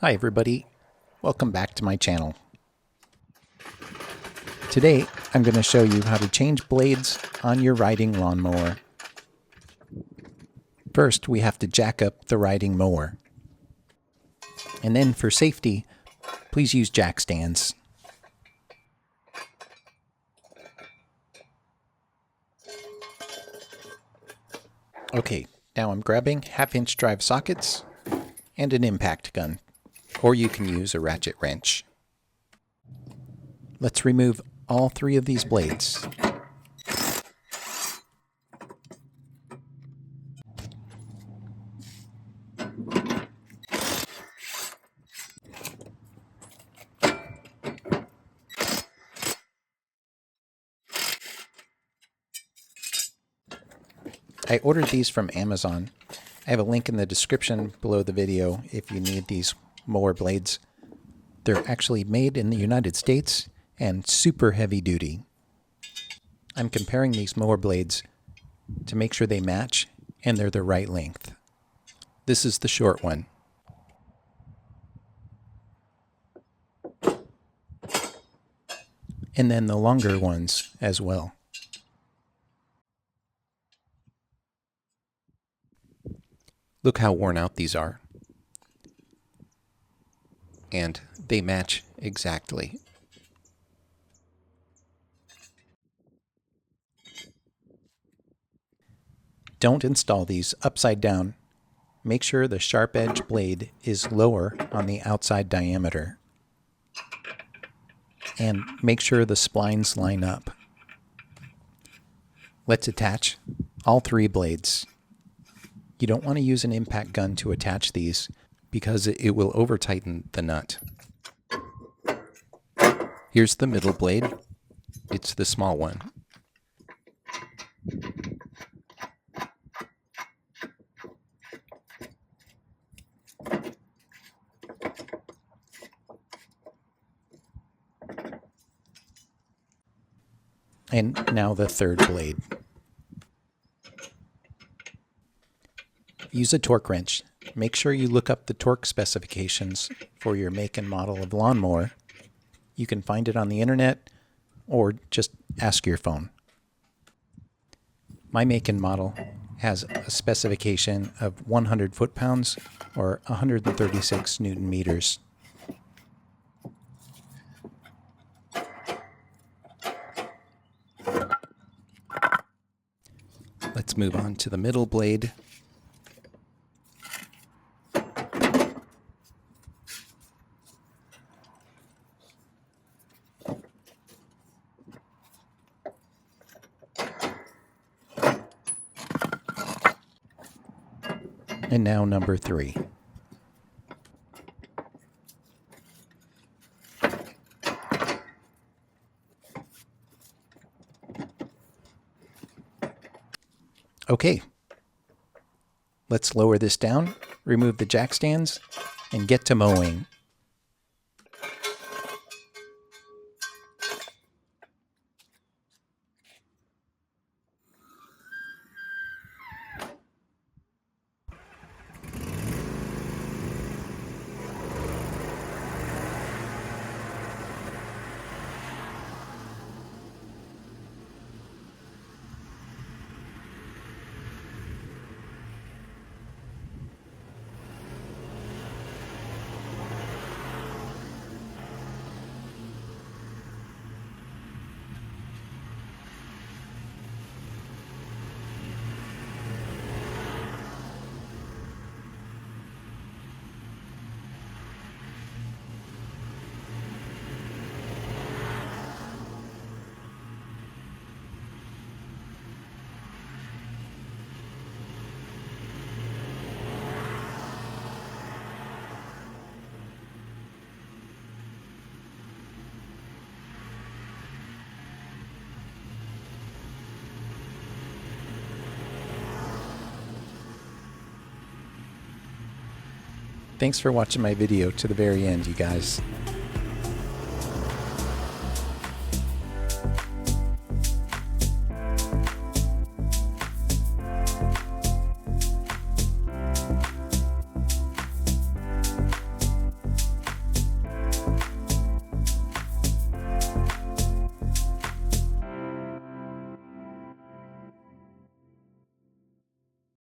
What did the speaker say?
Hi everybody, welcome back to my channel. Today I'm going to show you how to change blades on your riding lawnmower. First we have to jack up the riding mower. And then for safety, please use jack stands. Okay, now I'm grabbing 1/2-inch drive sockets and an impact gun, or you can use a ratchet wrench. Let's remove all 3 of these blades. I ordered these from Amazon. I have a link in the description below the video if you need these mower blades. They're actually made in the United States and super heavy duty. I'm comparing these mower blades to make sure they match and they're the right length. This is the short one. And then the longer ones as well. Look how worn out these are. And they match exactly. Don't install these upside down. Make sure the sharp edge blade is lower on the outside diameter. And make sure the splines line up. Let's attach all 3 blades. You don't want to use an impact gun to attach these because it will over-tighten the nut. Here's the middle blade. It's the small one. And now the 3rd blade. Use a torque wrench. Make sure you look up the torque specifications for your make and model of lawnmower. You can find it on the internet or just ask your phone. My make and model has a specification of 100 foot-pounds or 136 Newton meters. Let's move on to the middle blade. And now number 3. Okay, let's lower this down, remove the jack stands, and get to mowing. Thanks for watching my video to the very end, you guys.